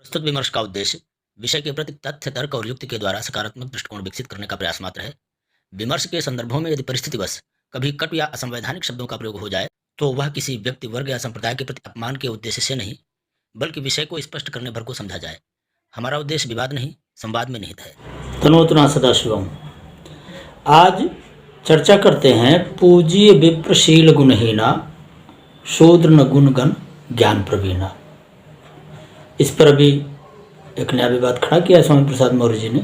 प्रस्तुत विमर्श का उद्देश्य विषय के प्रति तथ्य, तर्क और युक्ति के द्वारा सकारात्मक दृष्टिकोण विकसित करने का प्रयास मात्र है। विमर्श के संदर्भों में यदि परिस्थितिवश कभी कट या असंवैधानिक शब्दों का प्रयोग हो जाए, तो वह किसी व्यक्ति, वर्ग या संप्रदाय के प्रति अपमान के उद्देश्य से नहीं, बल्कि विषय को स्पष्ट करने भर को समझा जाए। हमारा उद्देश्य विवाद नहीं, संवाद में निहित है। तनोतना सदाशिवम। आज चर्चा करते हैं पूज्य विप्रशील गुणहीना शूद्र न गुणगण ज्ञान प्रवीणा। इस पर अभी एक नया विवाद खड़ा किया स्वामी प्रसाद मौर्य जी ने।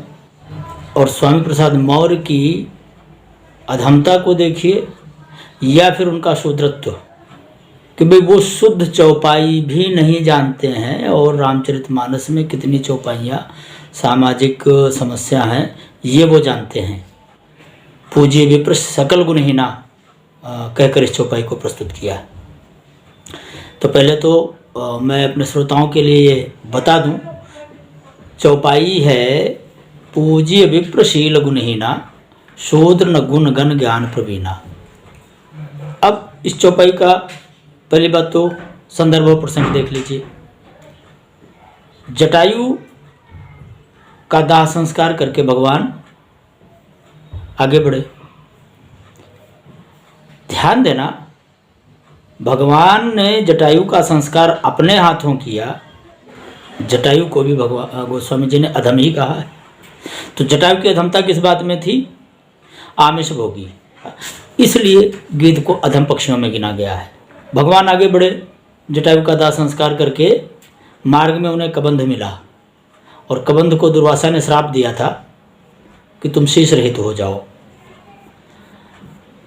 और स्वामी प्रसाद मौर्य की अधमता को देखिए या फिर उनका शूद्रत्व, कि भाई वो शुद्ध चौपाई भी नहीं जानते हैं। और रामचरितमानस में कितनी चौपाइयाँ, सामाजिक समस्या हैं, ये वो जानते हैं। पूज्य विप्र सकल गुणहीना कहकर इस चौपाई को प्रस्तुत किया। तो पहले तो मैं अपने श्रोताओं के लिए ये बता दूं, चौपाई है पूज्य विप्रशील गुणहीना शूद्र न गुण गण ज्ञान प्रवीणा। अब इस चौपाई का पहली बात तो संदर्भ और प्रसंग देख लीजिए। जटायु का दाह संस्कार करके भगवान आगे बढ़े। ध्यान देना, भगवान ने जटायु का संस्कार अपने हाथों किया। जटायु को भी भगवान गोस्वामी जी ने अधम ही कहा है। तो जटायु की अधमता किस बात में थी? आमिष भोगी, इसलिए गीत को अधम पक्षियों में गिना गया है। भगवान आगे बढ़े, जटायु का दाह संस्कार करके मार्ग में उन्हें कबंध मिला और कबंध को दुर्वासा ने श्राप दिया था कि तुम शीश रहित हो जाओ।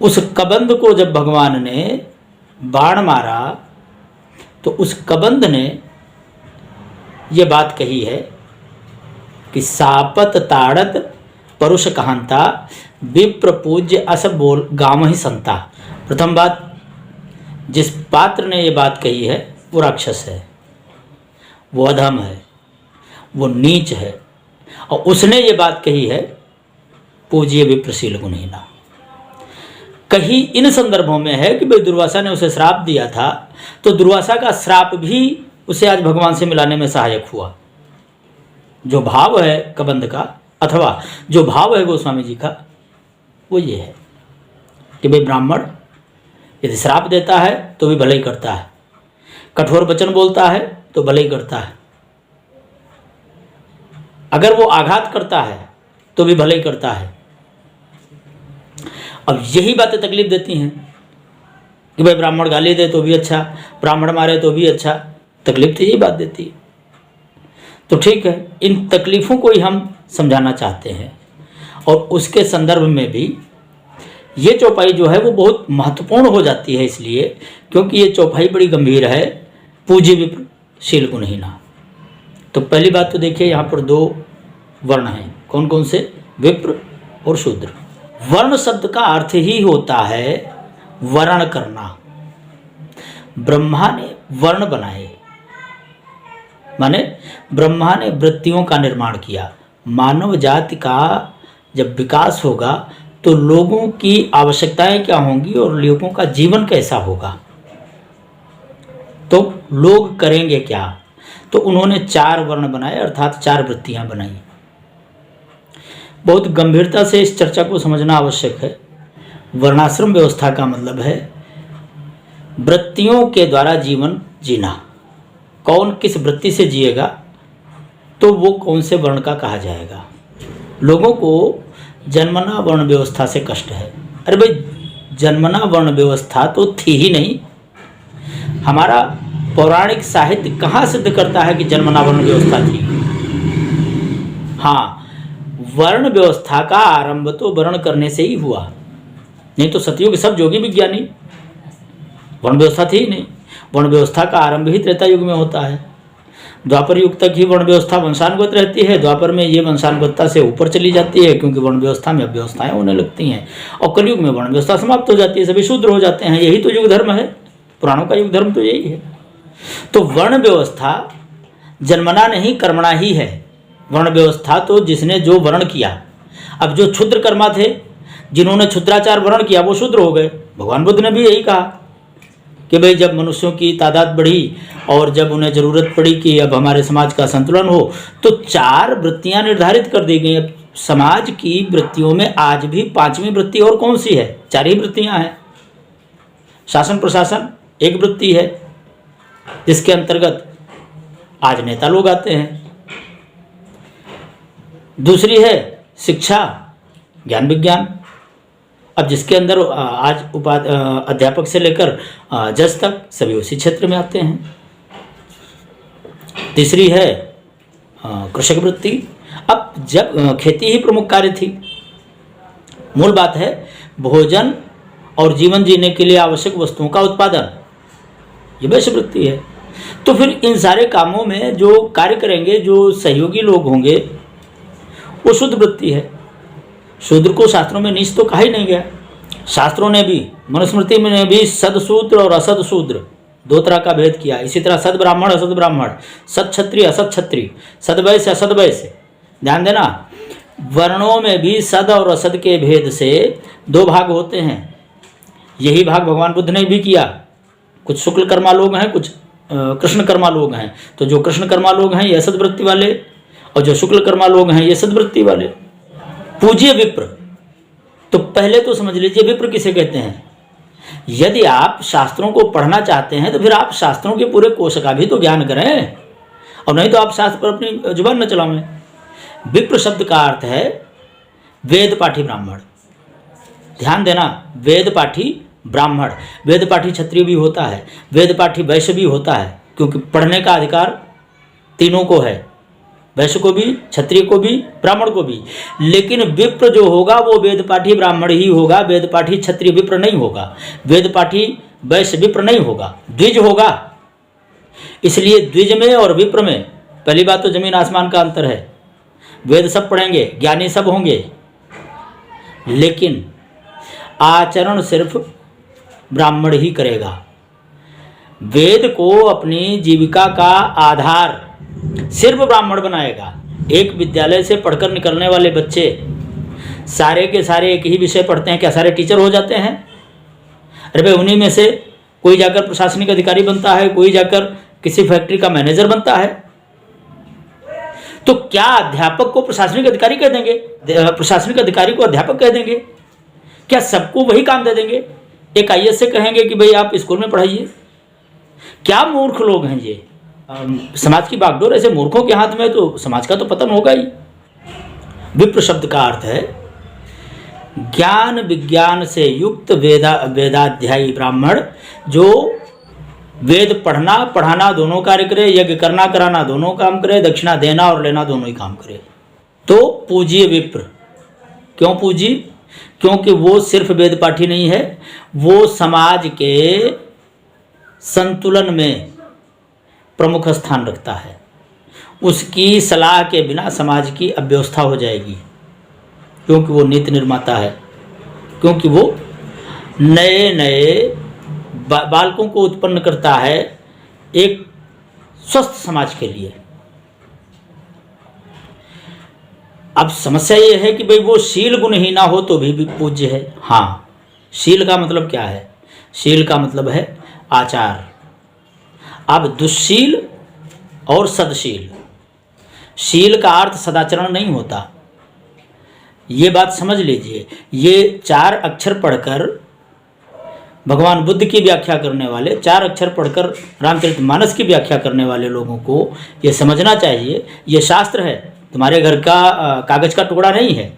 उस कबंध को जब भगवान ने बाण मारा तो उस कबंध ने ये बात कही है कि सापत ताड़त परुष कहांता विप्र पूज्य अस बोल गाम ही संता। प्रथम बात, जिस पात्र ने ये बात कही है वो राक्षस है, वो अधम है, वो नीच है। और उसने ये बात कही है पूज्य विप्रशील गुणहीना। कहीं इन संदर्भों में है कि भाई दुर्वासा ने उसे श्राप दिया था, तो दुर्वासा का श्राप भी उसे आज भगवान से मिलाने में सहायक हुआ। जो भाव है कबंध का, अथवा जो भाव है गोस्वामी जी का, वो ये है कि भाई ब्राह्मण यदि श्राप देता है तो भी भले ही करता है, कठोर वचन बोलता है तो भले ही करता है, अगर वो आघात करता है तो भी भले ही करता है। अब यही बातें तकलीफ देती हैं कि भाई ब्राह्मण गाली दे तो भी अच्छा, ब्राह्मण मारे तो भी अच्छा। तकलीफ तो यही बात देती है। तो ठीक है, इन तकलीफ़ों को ही हम समझाना चाहते हैं। और उसके संदर्भ में भी ये चौपाई जो है वो बहुत महत्वपूर्ण हो जाती है, इसलिए क्योंकि ये चौपाई बड़ी गंभीर है, पूज्य विप्रशील गुणहीना। तो पहली बात तो देखिए, यहाँ पर दो वर्ण हैं। कौन कौन से? विप्र और शूद्र। वर्ण शब्द का अर्थ ही होता है वर्ण करना। ब्रह्मा ने वर्ण बनाए, माने ब्रह्मा ने वृत्तियों का निर्माण किया। मानव जाति का जब विकास होगा तो लोगों की आवश्यकताएं क्या होंगी और लोगों का जीवन कैसा होगा, तो लोग करेंगे क्या। तो उन्होंने 4 वर्ण बनाए, अर्थात 4 वृत्तियां बनाई। बहुत गंभीरता से इस चर्चा को समझना आवश्यक है। वर्णाश्रम व्यवस्था का मतलब है वृत्तियों के द्वारा जीवन जीना। कौन किस वृत्ति से जिएगा तो वो कौन से वर्ण का कहा जाएगा। लोगों को जन्मना वर्ण व्यवस्था से कष्ट है। अरे भाई, जन्मना वर्ण व्यवस्था तो थी ही नहीं। हमारा पौराणिक साहित्य कहाँ सिद्ध करता है कि जन्मना वर्ण व्यवस्था थी? हाँ, वर्ण व्यवस्था का आरंभ तो वर्ण करने से ही हुआ, नहीं तो सतयुग सब योगी विज्ञानी, वर्ण व्यवस्था थी ही नहीं। वर्ण व्यवस्था का आरंभ ही त्रेता युग में होता है। द्वापर युग तक ही वर्ण व्यवस्था वंशानुगत रहती है। द्वापर में ये वंशानुगतता से ऊपर चली जाती है, क्योंकि वर्ण व्यवस्था में अव्यवस्थाएं होने लगती हैं। और कलयुग में वर्ण व्यवस्था समाप्त हो जाती है, सभी शूद्र हो जाते हैं। यही तो युग धर्म है, पुराणों का युग धर्म तो यही है। तो वर्ण व्यवस्था जन्मना नहीं कर्मणा ही है। वर्ण व्यवस्था तो जिसने जो वर्ण किया। अब जो क्षुद्र कर्मा थे, जिन्होंने क्षुद्राचार वर्ण किया, वो शूद्र हो गए। भगवान बुद्ध ने भी यही कहा कि भाई जब मनुष्यों की तादाद बढ़ी और जब उन्हें ज़रूरत पड़ी कि अब हमारे समाज का संतुलन हो, तो 4 वृत्तियां निर्धारित कर दी गई। अब समाज की वृत्तियों में आज भी 5वीं वृत्ति और कौन सी है? 4 ही वृत्तियां हैं। शासन प्रशासन एक वृत्ति है, जिसके अंतर्गत आज नेता लोग आते हैं। दूसरी है शिक्षा, ज्ञान विज्ञान, अब जिसके अंदर आज अध्यापक से लेकर जज तक सभी उसी क्षेत्र में आते हैं। तीसरी है कृषक वृत्ति। अब जब खेती ही प्रमुख कार्य थी, मूल बात है भोजन और जीवन जीने के लिए आवश्यक वस्तुओं का उत्पादन, ये वैश्य वृत्ति है। तो फिर इन सारे कामों में जो कार्य करेंगे, जो सहयोगी लोग होंगे, वो शुद्ध वृत्ति है। शूद्र को शास्त्रों में नीच तो कहा ही नहीं गया। शास्त्रों ने भी, मनुस्मृति में भी सदशूद्र और असद शूद्र 2 तरह का भेद किया। इसी तरह सद ब्राह्मण असद ब्राह्मण, सद क्षत्रिय असद क्षत्रिय, सदवैश्य असद वैश्य। ध्यान देना, वर्णों में भी सद और असद के भेद से 2 भाग होते हैं। यही भाग भगवान बुद्ध ने भी किया। कुछ शुक्ल कर्मा लोग हैं, कुछ कृष्ण कर्मा लोग हैं। तो जो कृष्ण कर्मा लोग हैं ये असद वृत्ति वाले, और जो शुक्ल कर्मा लोग हैं ये सदवृत्ति वाले। पूज्य विप्र, तो पहले तो समझ लीजिए विप्र किसे कहते हैं। यदि आप शास्त्रों को पढ़ना चाहते हैं तो फिर आप शास्त्रों के पूरे कोश का भी तो ज्ञान करें, और नहीं तो आप शास्त्र पर अपनी जुबान न चलावें। विप्र शब्द का अर्थ है वेद पाठी ब्राह्मण। ध्यान देना, वेद पाठी ब्राह्मण। वेद पाठी क्षत्रिय भी होता है, वेद पाठी वैश्य भी होता है, क्योंकि पढ़ने का अधिकार तीनों को है, वैश्य को भी, क्षत्रिय को भी, ब्राह्मण को भी। लेकिन विप्र जो होगा वो वेद पाठी ब्राह्मण ही होगा, वेद पाठी क्षत्रिय विप्र नहीं होगा, वेद पाठी वैश्य विप्र नहीं होगा, द्विज होगा। इसलिए द्विज में और विप्र में पहली बात तो जमीन आसमान का अंतर है। वेद सब पढ़ेंगे, ज्ञानी सब होंगे, लेकिन आचरण सिर्फ ब्राह्मण ही करेगा। वेद को अपनी जीविका का आधार सिर्फ ब्राह्मण बनाएगा। एक विद्यालय से पढ़कर निकलने वाले बच्चे सारे के सारे एक ही विषय पढ़ते हैं, क्या सारे टीचर हो जाते हैं? अरे भाई, उन्हीं में से कोई जाकर प्रशासनिक अधिकारी बनता है, कोई जाकर किसी फैक्ट्री का मैनेजर बनता है। तो क्या अध्यापक को प्रशासनिक अधिकारी कह देंगे? प्रशासनिक अधिकारी को अध्यापक कह देंगे? क्या सबको वही काम दे देंगे? एक आईएएस से कहेंगे कि भाई आप स्कूल में पढ़ाइए? क्या मूर्ख लोग हैं ये। समाज की बागडोर ऐसे मूर्खों के हाथ में, तो समाज का तो पतन होगा ही। विप्र शब्द का अर्थ है ज्ञान विज्ञान से युक्त वेदाध्यायी ब्राह्मण, जो वेद पढ़ना पढ़ाना दोनों कार्य करे, यज्ञ करना कराना दोनों काम करे, दक्षिणा देना और लेना दोनों ही काम करे। तो पूज्य विप्र। क्यों पूज्य? क्योंकि वो सिर्फ वेद पाठी नहीं है, वो समाज के संतुलन में प्रमुख स्थान रखता है। उसकी सलाह के बिना समाज की अव्यवस्था हो जाएगी, क्योंकि वो नीति निर्माता है, क्योंकि वो नए नए बालकों को उत्पन्न करता है एक स्वस्थ समाज के लिए। अब समस्या ये है कि भाई वो शील गुण ही ना हो तो भी पूज्य है। हाँ, शील का मतलब क्या है? शील का मतलब है आचार। अब दुश्शील और सदशील, शील का अर्थ सदाचरण नहीं होता, ये बात समझ लीजिए। ये 4 अक्षर पढ़कर भगवान बुद्ध की व्याख्या करने वाले, 4 अक्षर पढ़कर रामचरितमानस की व्याख्या करने वाले लोगों को ये समझना चाहिए, ये शास्त्र है, तुम्हारे घर का कागज का टुकड़ा नहीं है।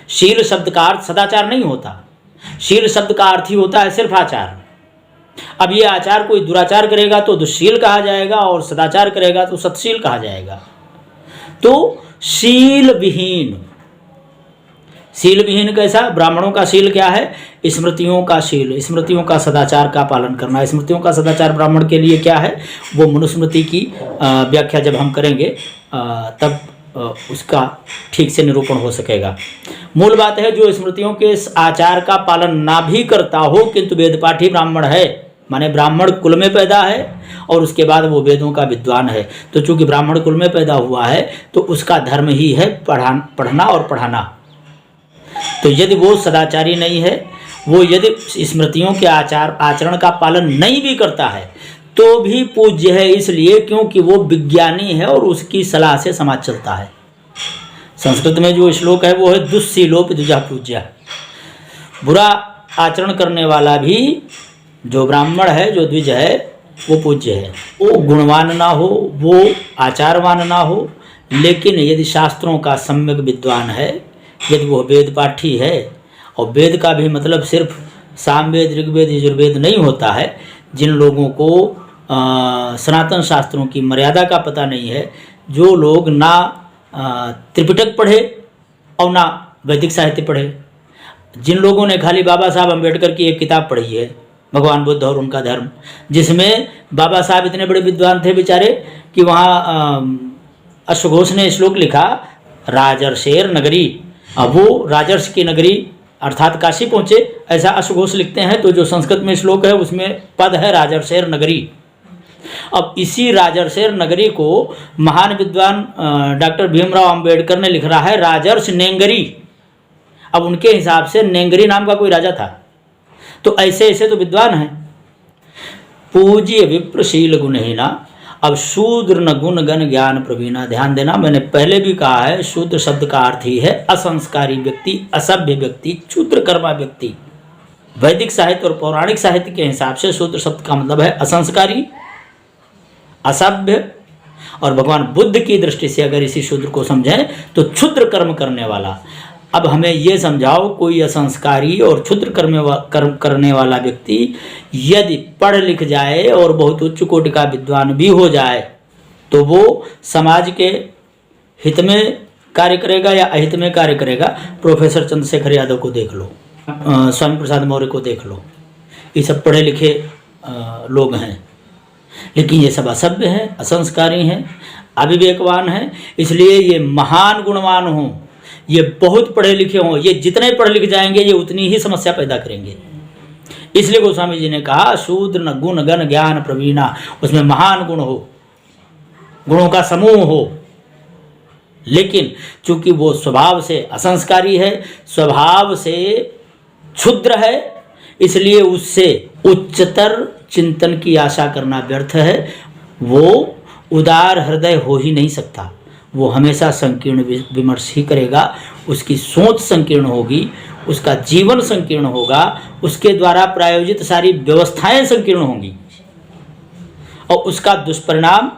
शील शब्द का अर्थ सदाचार नहीं होता, शील शब्द का अर्थ ही होता है सिर्फ आचार। अब ये आचार कोई दुराचार करेगा तो दुश्शील कहा जाएगा, और सदाचार करेगा तो सतशील कहा जाएगा। तो शील विहीन, शील विहीन कैसा? ब्राह्मणों का शील क्या है? स्मृतियों का शील, स्मृतियों का सदाचार का पालन करना। स्मृतियों का सदाचार ब्राह्मण के लिए क्या है? वो मनुस्मृति की व्याख्या जब हम करेंगे तब उसका ठीक से निरूपण हो सकेगा। मूल बात है, जो स्मृतियों के आचार का पालन ना भी करता हो किंतु वेदपाठी ब्राह्मण है, माने ब्राह्मण कुल में पैदा है और उसके बाद वो वेदों का विद्वान है। तो चूंकि ब्राह्मण कुल में पैदा हुआ है तो उसका धर्म ही है पढ़ना और पढ़ाना। तो यदि वो सदाचारी नहीं है, वो यदि स्मृतियों के आचरण का पालन नहीं भी करता है, तो भी पूज्य है, इसलिए क्योंकि वो विज्ञानी है और उसकी सलाह से समाज चलता है। संस्कृत में जो श्लोक है वो है दुस्सीलोप द्विजा पूज्य। बुरा आचरण करने वाला भी जो ब्राह्मण है, जो द्विज है, वो पूज्य है। वो गुणवान ना हो, वो आचारवान ना हो, लेकिन यदि शास्त्रों का सम्यक विद्वान है, यदि वो वेद पाठी है, और वेद का भी मतलब सिर्फ सामवेद, ऋग्वेद, यजुर्वेद नहीं होता है। जिन लोगों को सनातन शास्त्रों की मर्यादा का पता नहीं है, जो लोग ना त्रिपिटक पढ़े और ना वैदिक साहित्य पढ़े, जिन लोगों ने खाली बाबा साहब अम्बेडकर की एक किताब पढ़ी है, भगवान बुद्ध और उनका धर्म, जिसमें बाबा साहब इतने बड़े विद्वान थे बेचारे कि वहाँ अश्वघोष ने श्लोक लिखा राजर्षेर नगरी। अब वो राजर्ष की नगरी अर्थात काशी पहुँचे, ऐसा अश्वघोष लिखते हैं। तो जो संस्कृत में श्लोक है उसमें पद है राजर्षेर नगरी। अब इसी राजर्षेर नगरी को महान विद्वान डॉक्टर भीमराव अंबेडकर ने लिख रहा है राजर्ष नेंगरी। अब उनके हिसाब से नेंगरी नाम का कोई राजा था। तो ऐसे ऐसे तो विद्वान हैं। पूज्य विप्रशील गुणहीना। अब शूद्र न गुण गण ज्ञान प्रवीणा। ध्यान देना, मैंने पहले भी कहा है, शूद्र शब्द का अर्थ ही है असंस्कारी व्यक्ति, असभ्य व्यक्ति, क्षुद्रकर्मा व्यक्ति। वैदिक साहित्य और पौराणिक साहित्य के हिसाब से शूद्र शब्द का मतलब है असंस्कारी, असभ्य, और भगवान बुद्ध की दृष्टि से अगर इसी शूद्र को समझें तो क्षुद्र कर्म करने वाला। अब हमें ये समझाओ, कोई असंस्कारी और क्षुद्र कर्म करने वाला व्यक्ति यदि पढ़ लिख जाए और बहुत उच्च कोटि का विद्वान भी हो जाए तो वो समाज के हित में कार्य करेगा या अहित में कार्य करेगा? प्रोफेसर चंद्रशेखर यादव को देख लो, स्वामी प्रसाद मौर्य को देख लो, ये सब पढ़े लिखे लोग हैं, लेकिन ये सब असभ्य हैं, असंस्कारी हैं, अविवेकवान हैं। इसलिए ये महान गुणवान हों, ये बहुत पढ़े लिखे हों, ये जितने पढ़ लिख जाएंगे ये उतनी ही समस्या पैदा करेंगे। इसलिए गोस्वामी जी ने कहा शूद्र न गुण गण ज्ञान प्रवीणा। उसमें महान गुण हो, गुणों का समूह हो, लेकिन चूंकि वो स्वभाव से असंस्कारी है, स्वभाव से क्षुद्र है, इसलिए उससे उच्चतर चिंतन की आशा करना व्यर्थ है। वो उदार हृदय हो ही नहीं सकता। वो हमेशा संकीर्ण विमर्श ही करेगा, उसकी सोच संकीर्ण होगी, उसका जीवन संकीर्ण होगा, उसके द्वारा प्रायोजित सारी व्यवस्थाएं संकीर्ण होंगी। और उसका दुष्परिणाम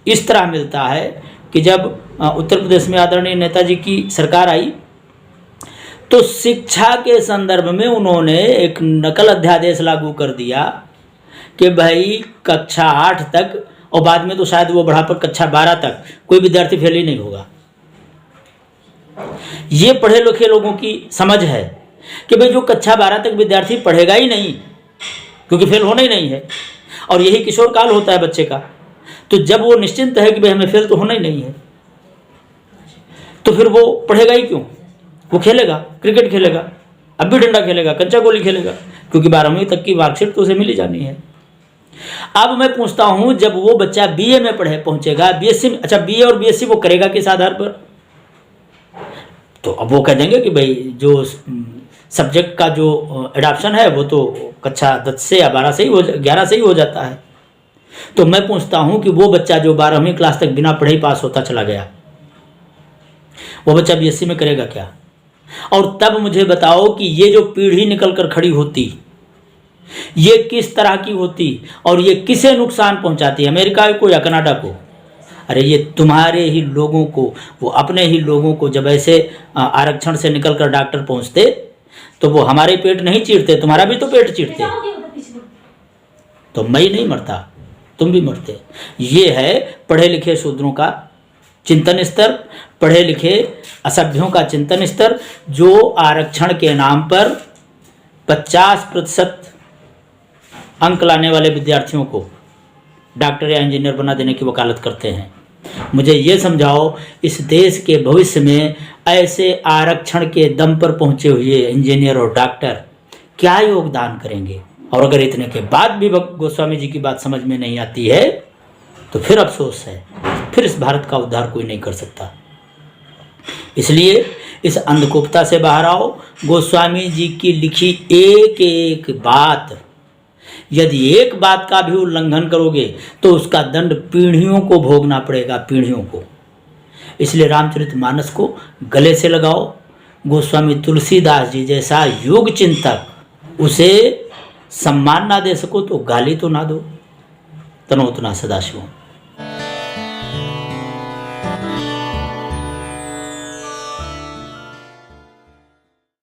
इस तरह मिलता है कि जब उत्तर प्रदेश में आदरणीय नेताजी की सरकार आई तो शिक्षा के संदर्भ में उन्होंने एक नकल अध्यादेश लागू कर दिया कि भाई कक्षा 8 तक, और बाद में तो शायद वो बढ़ाकर कक्षा 12 तक कोई विद्यार्थी फेल ही नहीं होगा। ये पढ़े लिखे लोगों की समझ है कि भाई जो कक्षा 12 तक विद्यार्थी पढ़ेगा ही नहीं, क्योंकि फेल होना ही नहीं है, और यही किशोर काल होता है बच्चे का। तो जब वो निश्चिंत है कि भाई हमें फेल तो होना ही नहीं है, तो फिर वो पढ़ेगा ही क्यों? वो खेलेगा, क्रिकेट खेलेगा, अब भी डंडा खेलेगा, कंचा गोली खेलेगा, क्योंकि 12वीं तक की मार्कशीट तो उसे मिल ही जानी है। अब मैं पूछता हूं, जब वो बच्चा बीए में पहुंचेगा, बीएससी, अच्छा बीए और बीएससी वो करेगा किस आधार पर? तो अब वो कह देंगे कि भाई जो सब्जेक्ट का जो एडॉप्शन है वो तो कक्षा 10 से या 12 से ही 11 से ही हो जाता है। तो मैं पूछता हूं कि वो बच्चा जो 12वीं क्लास तक बिना पढ़े ही पास होता चला गया, वो बच्चा बीएससी में करेगा क्या? और तब मुझे बताओ कि ये जो पीढ़ी निकल कर खड़ी होती, ये किस तरह की होती और ये किसे नुकसान पहुंचाती, अमेरिका को या कनाडा को? अरे ये तुम्हारे ही लोगों को, वो अपने ही लोगों को जब ऐसे आरक्षण से निकल कर डॉक्टर पहुंचते तो वो हमारे पेट नहीं चीरते, तुम्हारा भी तो पेट चीरते। तो मैं ही नहीं मरता, तुम भी मरते। ये है पढ़े लिखे शूद्रों का चिंतन स्तर, पढ़े लिखे असभ्यों का चिंतन स्तर, जो आरक्षण के नाम पर 50% अंक लाने वाले विद्यार्थियों को डॉक्टर या इंजीनियर बना देने की वकालत करते हैं। मुझे ये समझाओ, इस देश के भविष्य में ऐसे आरक्षण के दम पर पहुंचे हुए इंजीनियर और डॉक्टर क्या योगदान करेंगे? और अगर इतने के बाद भी गोस्वामी जी की बात समझ में नहीं आती है तो फिर अफसोस है, फिर इस भारत का उद्धार कोई नहीं कर सकता। इसलिए इस अंधकूपता से बाहर आओ। गोस्वामी जी की लिखी एक एक बात, यदि एक बात का भी उल्लंघन करोगे तो उसका दंड पीढ़ियों को भोगना पड़ेगा, पीढ़ियों को। इसलिए रामचरितमानस को गले से लगाओ। गोस्वामी तुलसीदास जी जैसा योग चिंतक उसे सम्मान ना दे सको तो गाली तो ना दो। तनोतना सदाशिव।